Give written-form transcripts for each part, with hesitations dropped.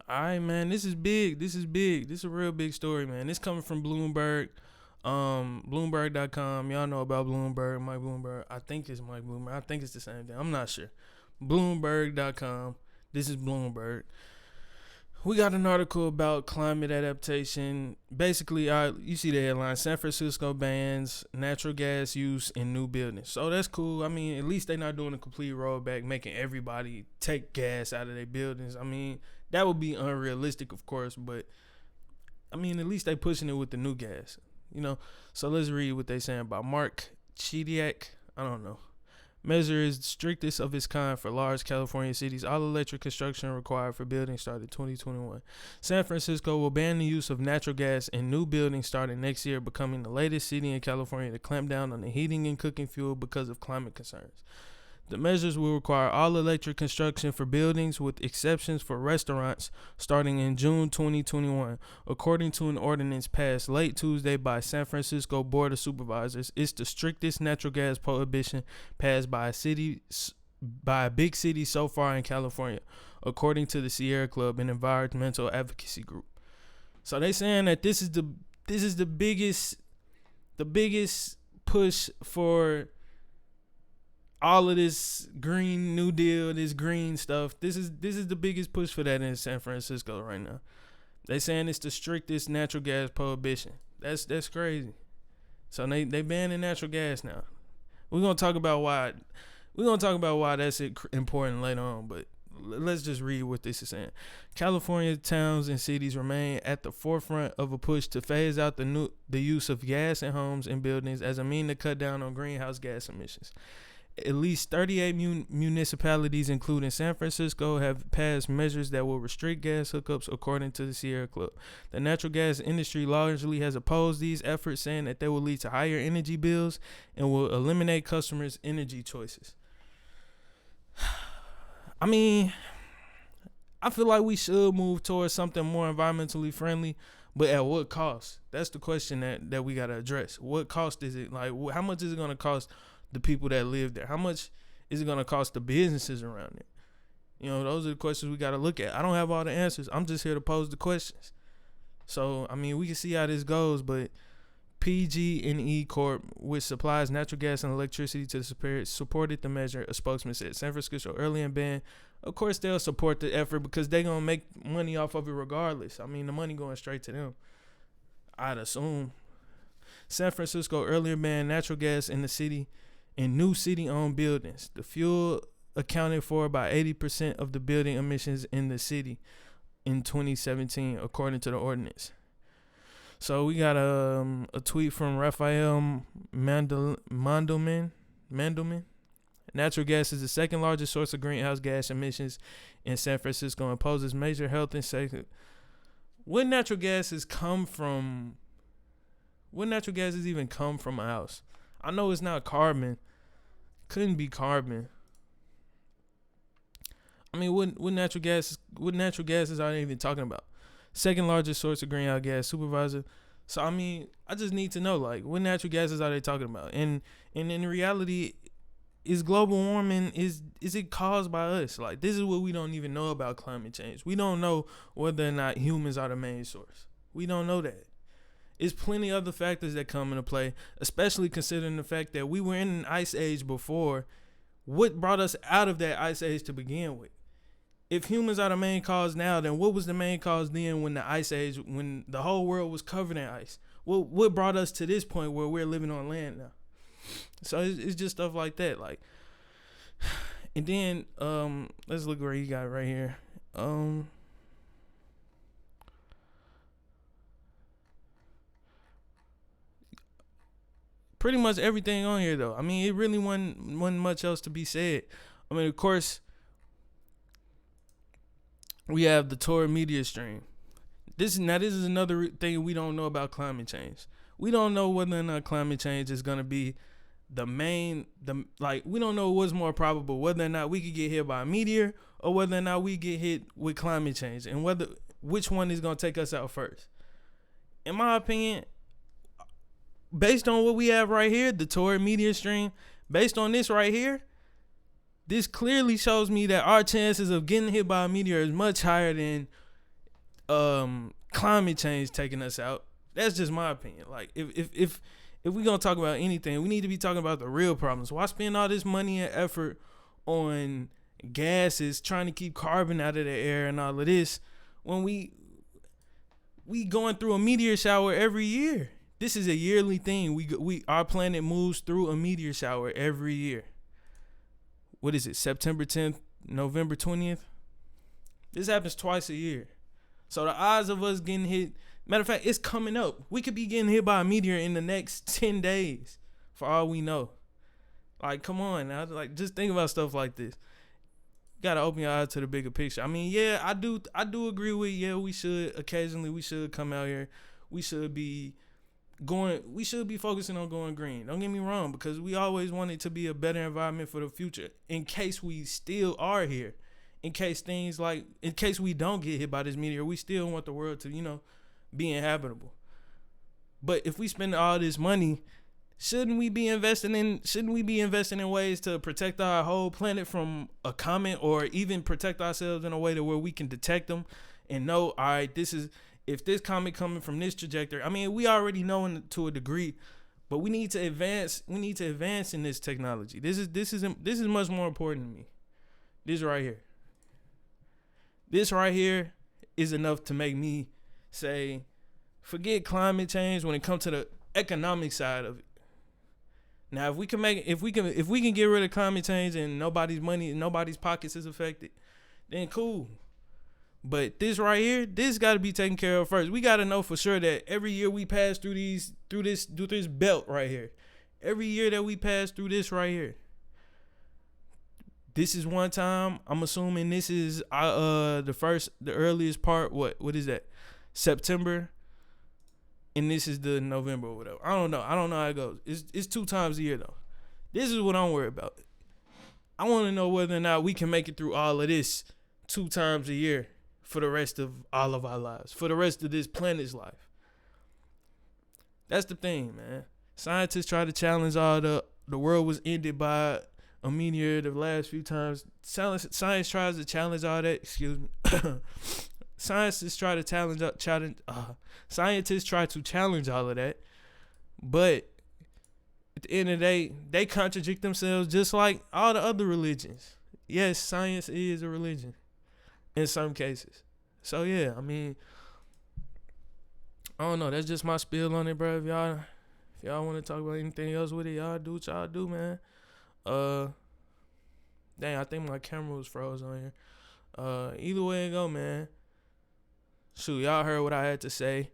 All right, man. This is big. This is big. This is a real big story, man. This coming from Bloomberg. Bloomberg.com. Y'all know about Bloomberg, Mike Bloomberg. I think it's Mike Bloomberg. I think it's the same thing. I'm not sure. Bloomberg.com. This is Bloomberg. We got an article about climate adaptation. Basically, you see the headline: San Francisco bans natural gas use in new buildings. So that's cool. I mean, at least they're not doing a complete rollback, making everybody take gas out of their buildings. I mean, that would be unrealistic, of course, but I mean, at least they pushing it with the new gas. So let's read what they saying about Mark Chidiak. I don't know. Measure is the strictest of its kind for large California cities. All electric construction required for buildings started 2021. San Francisco will ban the use of natural gas in new buildings starting next year, becoming the latest city in California to clamp down on the heating and cooking fuel because of climate concerns. The measures will require all electric construction for buildings, with exceptions for restaurants, starting in June 2021. According to an ordinance passed late Tuesday by San Francisco Board of Supervisors, it's the strictest natural gas prohibition passed by a big city so far in California, according to the Sierra Club, an environmental advocacy group. So they saying that this is the biggest push for all of this green new deal, this green stuff. This is the biggest push for that in San Francisco right now. They saying it's the strictest natural gas prohibition. That's crazy. So they banning natural gas now. We're gonna talk about why. That's important later on. But let's just read what this is saying. California towns and cities remain at the forefront of a push to phase out the use of gas in homes and buildings as a mean to cut down on greenhouse gas emissions. At least 38 municipalities, including San Francisco, have passed measures that will restrict gas hookups, according to the Sierra Club. The natural gas industry largely has opposed these efforts, saying that they will lead to higher energy bills and will eliminate customers' energy choices. I mean, I feel like we should move towards something more environmentally friendly, but at what cost? That's the question that we got to address. What cost is it? Like, how much is it going to cost the people that live there? How much is it going to cost the businesses around it? Those are the questions we got to look at. I don't have all the answers. I'm just here to pose the questions. So, I mean, we can see how this goes, but PG&E Corp, which supplies natural gas and electricity to the superior, supported the measure, a spokesman said. San Francisco early in ban. Of course, they'll support the effort because they're going to make money off of it regardless. I mean, the money going straight to them, I'd assume. San Francisco earlier banned natural gas in the city in new city-owned buildings. The fuel accounted for about 80% of the building emissions in the city in 2017, according to the ordinance. So we got a tweet from Raphael Mandelman. Natural gas is the second largest source of greenhouse gas emissions in San Francisco and poses major health and safety. What natural gases even come from a house? I know it's not carbon. Couldn't be carbon. I mean, what natural gases are they even talking about? Second largest source of greenhouse gas, supervisor. So I mean, I just need to know, like, what natural gases are they talking about? And in reality, is global warming, is it caused by us? Like, this is what we don't even know about climate change. We don't know whether or not humans are the main source. We don't know that. There's plenty of other factors that come into play, especially considering the fact that we were in an ice age before. What brought us out of that ice age to begin with? If humans are the main cause now, then what was the main cause then when the ice age, when the whole world was covered in ice? What brought us to this point where we're living on land now? So it's just stuff like that. Like, and then let's look where you got right here. Pretty much everything on here, though. I mean, it really wasn't much else to be said. I mean, of course, we have the Taurid Meteor stream. This is another thing we don't know about climate change. We don't know whether or not climate change is going to be we don't know what's more probable, whether or not we could get hit by a meteor or whether or not we get hit with climate change, and which one is going to take us out first. In my opinion, based on what we have right here, the Taurid Meteor stream, based on this right here, this clearly shows me that our chances of getting hit by a meteor is much higher than climate change taking us out. That's just my opinion. Like if we gonna talk about anything, we need to be talking about the real problems. Why spend all this money and effort on gases trying to keep carbon out of the air and all of this when we going through a meteor shower every year? This is a yearly thing. Our planet moves through a meteor shower every year. What is it? September 10th, November 20th? This happens twice a year. So the odds of us getting hit, matter of fact, it's coming up. We could be getting hit by a meteor in the next 10 days for all we know. Like, come on now. Like, just think about stuff like this. You gotta open your eyes to the bigger picture. I mean, yeah, I do agree with, yeah, we should come out here. We should be focusing on going green. Don't get me wrong, because we always want it to be a better environment for the future in case we still are here. In case we don't get hit by this meteor, we still want the world to, be inhabitable. But if we spend all this money, shouldn't we be investing in ways to protect our whole planet from a comet, or even protect ourselves in a way to where we can detect them and know, all right, if this comet coming from this trajectory, I mean, we already know to a degree, but we need to advance. We need to advance in this technology. This is much more important to me. This right here is enough to make me say, forget climate change when it comes to the economic side of it. Now, if we can get rid of climate change and nobody's money and nobody's pockets is affected, then cool. But this right here, this got to be taken care of first. We got to know for sure that every year we pass through this belt right here, every year that we pass through this right here, this is one time. I'm assuming this is the earliest part. What is that? September, and this is the November or whatever. I don't know how it goes. It's 2 times a year though. This is what I'm worried about. I want to know whether or not we can make it through all of this 2 times a year for the rest of all of our lives, for the rest of this planet's life. That's the thing, man. Scientists try to challenge all the world was ended by a meteor the last few times. Science tries to challenge all that. Excuse me. Scientists try to challenge all of that, but at the end of the day, they contradict themselves just like all the other religions. Yes, science is a religion in some cases. So yeah, I mean, I don't know. That's just my spiel on it, bro. If y'all want to talk about anything else with it, y'all do what y'all do, man. Dang, I think my camera was froze on here. Either way it go, man. Shoot, y'all heard what I had to say.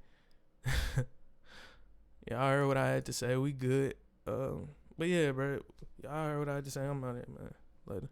We good. But yeah, bro. Y'all heard what I had to say. I'm out of it, man. Later.